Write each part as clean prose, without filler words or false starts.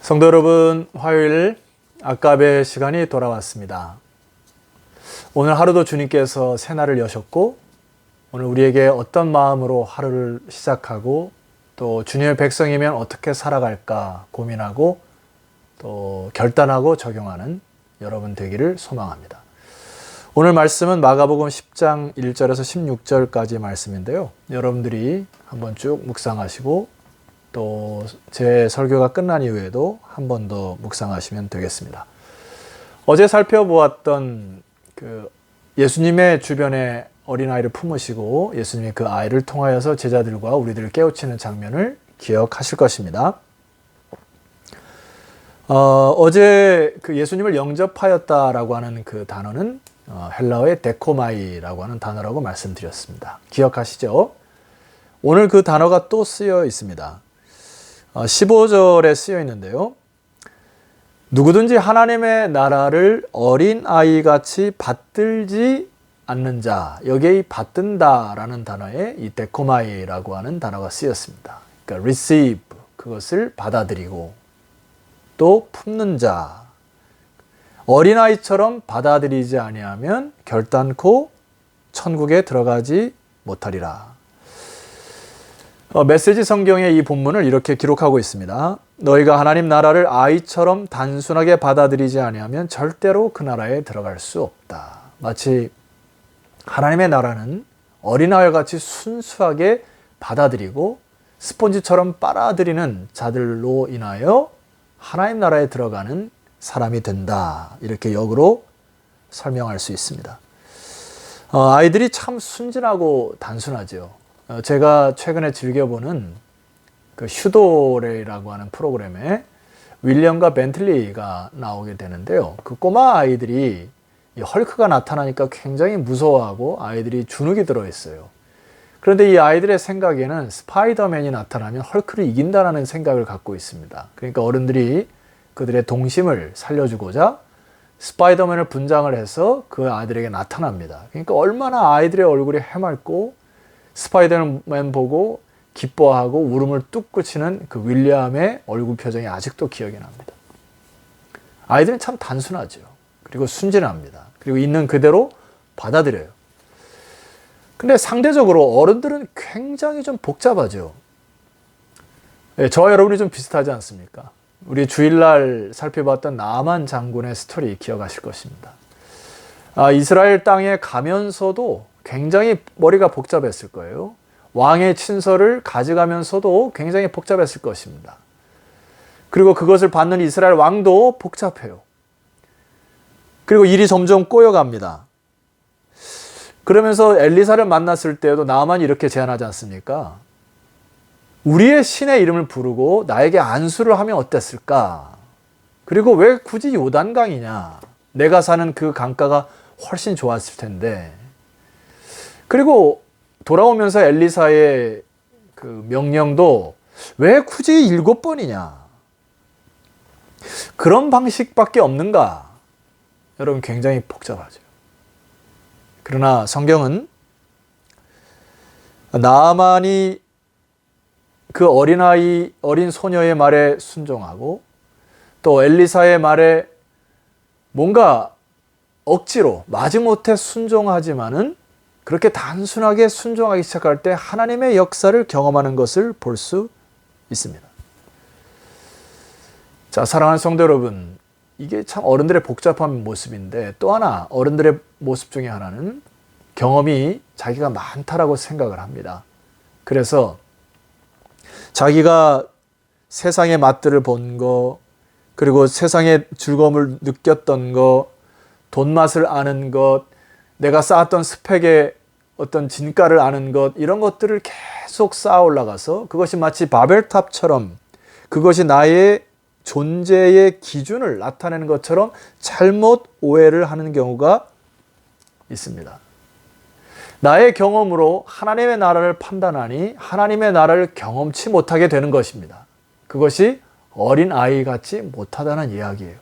성도 여러분, 화요일 아까베 시간이 돌아왔습니다. 오늘 하루도 주님께서 새날을 여셨고, 오늘 우리에게 어떤 마음으로 하루를 시작하고 또 주님의 백성이면 어떻게 살아갈까 고민하고 또 결단하고 적용하는 여러분 되기를 소망합니다. 오늘 말씀은 마가복음 10장 1절에서 16절까지 말씀인데요. 여러분들이 한번 쭉 묵상하시고 또 제 설교가 끝난 이후에도 한 번 더 묵상하시면 되겠습니다. 어제 살펴보았던 예수님의 주변에 어린아이를 품으시고 예수님이 그 아이를 통하여서 제자들과 우리들을 깨우치는 장면을 기억하실 것입니다. 어제 예수님을 영접하였다라고 하는 그 단어는 헬라어의 데코마이라고 하는 단어라고 말씀드렸습니다. 기억하시죠? 오늘 그 단어가 또 쓰여 있습니다. 15절에 쓰여 있는데요. 누구든지 하나님의 나라를 어린아이같이 받들지 않는 자, 여기에 이 받든다라는 단어에 이 데코마이라고 하는 단어가 쓰였습니다. 그러니까 receive, 그것을 받아들이고 또 품는 자, 어린아이처럼 받아들이지 아니하면 결단코 천국에 들어가지 못하리라. 메시지 성경의 이 본문을 이렇게 기록하고 있습니다. 너희가 하나님 나라를 아이처럼 단순하게 받아들이지 아니하면 절대로 그 나라에 들어갈 수 없다. 마치 하나님의 나라는 어린아이와 같이 순수하게 받아들이고 스폰지처럼 빨아들이는 자들로 인하여 하나님 나라에 들어가는 사람이 된다. 이렇게 역으로 설명할 수 있습니다. 아이들이 참 순진하고 단순하죠. 제가 최근에 즐겨보는 그 슈도레이라고 하는 프로그램에 윌리엄과 벤틀리가 나오게 되는데요. 그 꼬마 아이들이 이 헐크가 나타나니까 굉장히 무서워하고 아이들이 주눅이 들어있어요. 그런데 이 아이들의 생각에는 스파이더맨이 나타나면 헐크를 이긴다는 생각을 갖고 있습니다. 그러니까 어른들이 그들의 동심을 살려주고자 스파이더맨을 분장을 해서 그 아이들에게 나타납니다. 그러니까 얼마나 아이들의 얼굴이 해맑고 스파이더맨 보고 기뻐하고 울음을 뚝 그치는 그 윌리엄의 얼굴 표정이 아직도 기억이 납니다. 아이들은 참 단순하죠. 그리고 순진합니다. 그리고 있는 그대로 받아들여요. 근데 상대적으로 어른들은 굉장히 좀 복잡하죠. 저와 여러분이 좀 비슷하지 않습니까? 우리 주일날 살펴봤던 나만 장군의 스토리 기억하실 것입니다. 이스라엘 땅에 가면서도 굉장히 머리가 복잡했을 거예요. 왕의 친서를 가져가면서도 굉장히 복잡했을 것입니다. 그리고 그것을 받는 이스라엘 왕도 복잡해요. 그리고 일이 점점 꼬여갑니다. 그러면서 엘리사를 만났을 때도 나만이 이렇게 제안하지 않습니까? 우리의 신의 이름을 부르고 나에게 안수를 하면 어땠을까? 그리고 왜 굳이 요단강이냐? 내가 사는 그 강가가 훨씬 좋았을 텐데. 그리고 돌아오면서 엘리사의 그 명령도 왜 굳이 7번이냐? 그런 방식밖에 없는가? 여러분 굉장히 복잡하죠. 그러나 성경은 나만이 그 어린 소녀의 말에 순종하고 또 엘리사의 말에 뭔가 억지로 마지못해 순종하지만은 그렇게 단순하게 순종하기 시작할 때 하나님의 역사를 경험하는 것을 볼 수 있습니다. 자, 사랑하는 성도 여러분, 이게 참 어른들의 복잡한 모습인데 또 하나 어른들의 모습 중에 하나는 경험이 자기가 많다라고 생각을 합니다. 그래서 자기가 세상의 맛들을 본 거, 그리고 세상의 즐거움을 느꼈던 거, 돈 맛을 아는 것, 내가 쌓았던 스펙의 어떤 진가를 아는 것, 이런 것들을 계속 쌓아 올라가서 그것이 마치 바벨탑처럼 그것이 나의 존재의 기준을 나타내는 것처럼 잘못 오해를 하는 경우가 있습니다. 나의 경험으로 하나님의 나라를 판단하니 하나님의 나라를 경험치 못하게 되는 것입니다. 그것이 어린아이 같지 못하다는 이야기예요.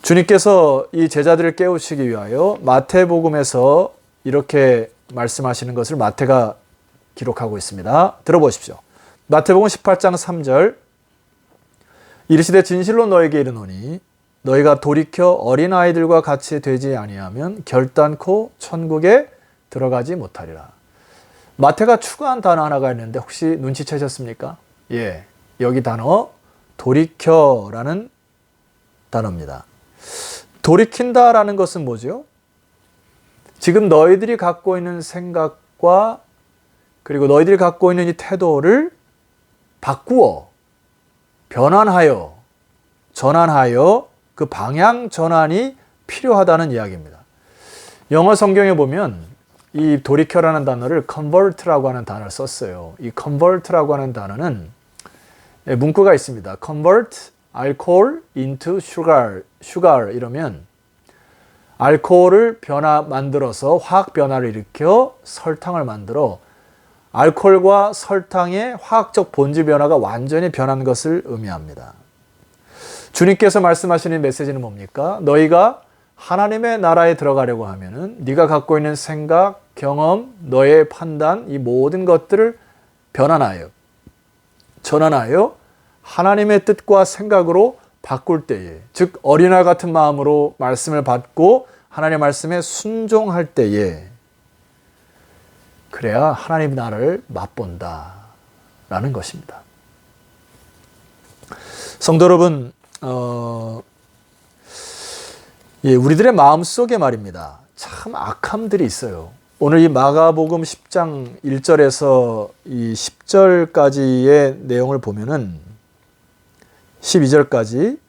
주님께서 이 제자들을 깨우치기 위하여 마태복음에서 이렇게 말씀하시는 것을 마태가 기록하고 있습니다. 들어보십시오. 마태복음 18장 3절 이르시되 진실로 너에게 이르노니 너희가 돌이켜 어린아이들과 같이 되지 아니하면 결단코 천국에 들어가지 못하리라. 마태가 추가한 단어 하나가 있는데 혹시 눈치채셨습니까? 예, 여기 단어 돌이켜라는 단어입니다. 돌이킨다라는 것은 뭐죠? 지금 너희들이 갖고 있는 생각과 그리고 너희들이 갖고 있는 이 태도를 바꾸어 변환하여 전환하여 그 방향 전환이 필요하다는 이야기입니다. 영어 성경에 보면 이 돌이켜라는 단어를 convert라고 하는 단어를 썼어요. 이 convert라고 하는 단어는 문구가 있습니다. convert alcohol into sugar 이러면 알코올을 만들어서 화학 변화를 일으켜 설탕을 만들어 알코올과 설탕의 화학적 본질 변화가 완전히 변한 것을 의미합니다. 주님께서 말씀하시는 메시지는 뭡니까? 너희가 하나님의 나라에 들어가려고 하면은 네가 갖고 있는 생각, 경험, 너의 판단 이 모든 것들을 변환하여 전환하여 하나님의 뜻과 생각으로 바꿀 때에, 즉 어린아이 같은 마음으로 말씀을 받고 하나님의 말씀에 순종할 때에 그래야 하나님 나라를 맛본다라는 것입니다. 성도 여러분, 우리들의 마음속에 말입니다. 참 악함들이 있어요. 오늘 이 마가복음 10장 1절에서 이 10절까지의 내용을 보면은 12절까지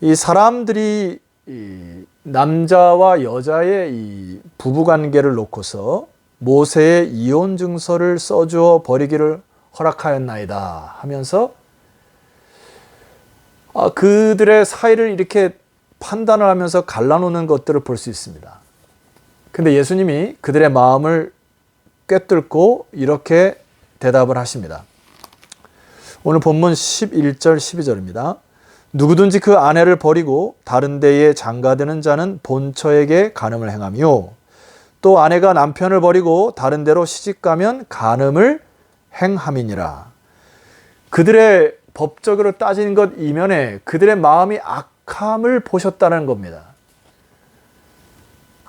이 사람들이 이 남자와 여자의 이 부부관계를 놓고서 모세의 이혼 증서를 써주어 버리기를 허락하였나이다 하면서 그들의 사이를 이렇게 판단을 하면서 갈라놓는 것들을 볼 수 있습니다. 근데 예수님이 그들의 마음을 꿰뚫고 이렇게 대답을 하십니다. 오늘 본문 11절 12절입니다. 누구든지 그 아내를 버리고 다른 데에 장가드는 자는 본처에게 간음을 행하며 또 아내가 남편을 버리고 다른 데로 시집가면 간음을 행함이니라. 그들의 법적으로 따지는 것 이면에 그들의 마음이 악함을 보셨다는 겁니다.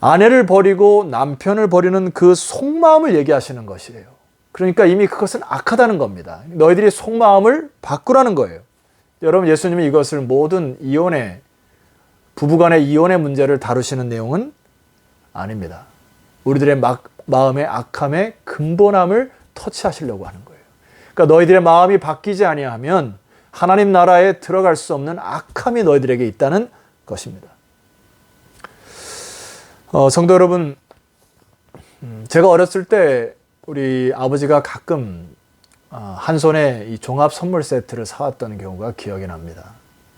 아내를 버리고 남편을 버리는 그 속마음을 얘기하시는 것이에요. 그러니까 이미 그것은 악하다는 겁니다. 너희들이 속마음을 바꾸라는 거예요. 여러분, 예수님이 이것을 모든 이혼의 부부간의 이혼의 문제를 다루시는 내용은 아닙니다. 우리들의 마음의 악함의 근본함을 터치하시려고 하는 거예요. 그러니까 너희들의 마음이 바뀌지 아니하면 하나님 나라에 들어갈 수 없는 악함이 너희들에게 있다는 것입니다. 성도 여러분, 제가 어렸을 때 우리 아버지가 가끔 한 손에 이 종합 선물 세트를 사왔던 경우가 기억이 납니다.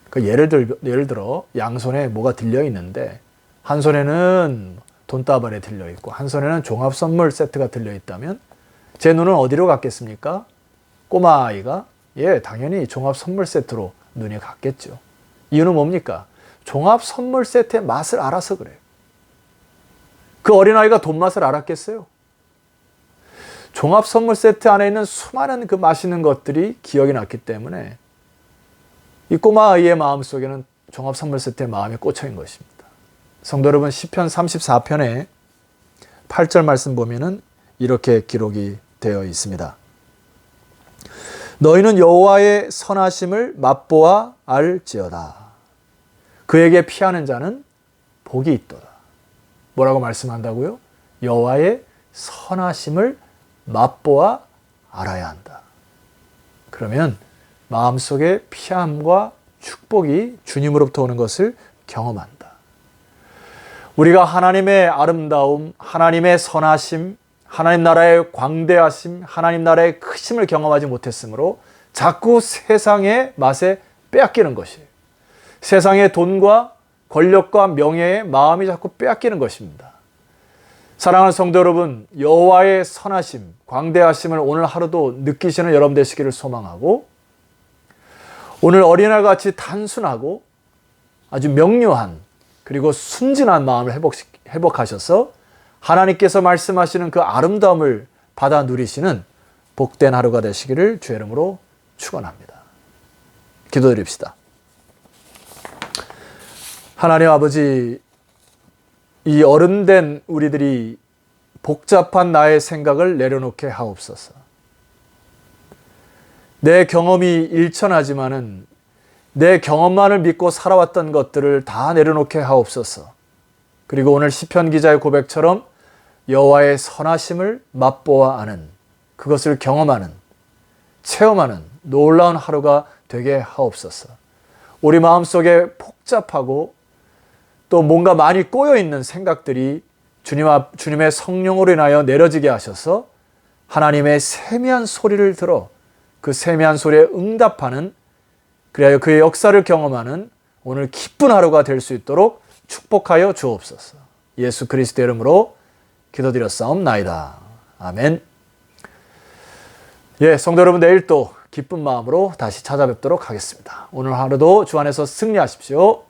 그 예를 들어 양손에 뭐가 들려 있는데 한 손에는 돈다발에 들려 있고 한 손에는 종합 선물 세트가 들려 있다면 제 눈은 어디로 갔겠습니까? 꼬마 아이가 당연히 종합 선물 세트로 눈이 갔겠죠. 이유는 뭡니까? 종합 선물 세트의 맛을 알아서 그래요. 그 어린아이가 돈 맛을 알았겠어요? 종합 선물 세트 안에 있는 수많은 그 맛있는 것들이 기억이 났기 때문에 이 꼬마 아이의 마음속에는 종합 선물 세트의 마음이 꽂혀있는 것입니다. 성도 여러분, 시편 34편에 8절 말씀 보면은 이렇게 기록이 되어 있습니다. 너희는 여호와의 선하심을 맛보아 알지어다. 그에게 피하는 자는 복이 있도다. 뭐라고 말씀한다고요? 여호와의 선하심을 맛보아 알아야 한다. 그러면 마음속에 피함과 축복이 주님으로부터 오는 것을 경험한다. 우리가 하나님의 아름다움, 하나님의 선하심, 하나님 나라의 광대하심, 하나님 나라의 크심을 경험하지 못했으므로 자꾸 세상의 맛에 빼앗기는 것이에요. 세상의 돈과 권력과 명예에 마음이 자꾸 빼앗기는 것입니다. 사랑하는 성도 여러분, 여호와의 선하심, 광대하심을 오늘 하루도 느끼시는 여러분 되시기를 소망하고, 오늘 어린아이같이 단순하고 아주 명료한 그리고 순진한 마음을 회복하셔서 하나님께서 말씀하시는 그 아름다움을 받아 누리시는 복된 하루가 되시기를 주의 이름으로 축원합니다. 기도드립시다. 하나님 아버지, 이 어른된 우리들이 복잡한 나의 생각을 내려놓게 하옵소서. 내 경험이 일천하지만은 내 경험만을 믿고 살아왔던 것들을 다 내려놓게 하옵소서. 그리고 오늘 시편 기자의 고백처럼 여호와의 선하심을 맛보아 아는, 그것을 경험하는, 체험하는 놀라운 하루가 되게 하옵소서. 우리 마음속에 복잡하고 또 뭔가 많이 꼬여있는 생각들이 주님의 성령으로 인하여 내려지게 하셔서 하나님의 세미한 소리를 들어 그 세미한 소리에 응답하는, 그리하여 그의 역사를 경험하는 오늘 기쁜 하루가 될 수 있도록 축복하여 주옵소서. 예수 그리스도의 이름으로 기도드렸사옵나이다. 아멘. 성도 여러분, 내일 또 기쁜 마음으로 다시 찾아뵙도록 하겠습니다. 오늘 하루도 주 안에서 승리하십시오.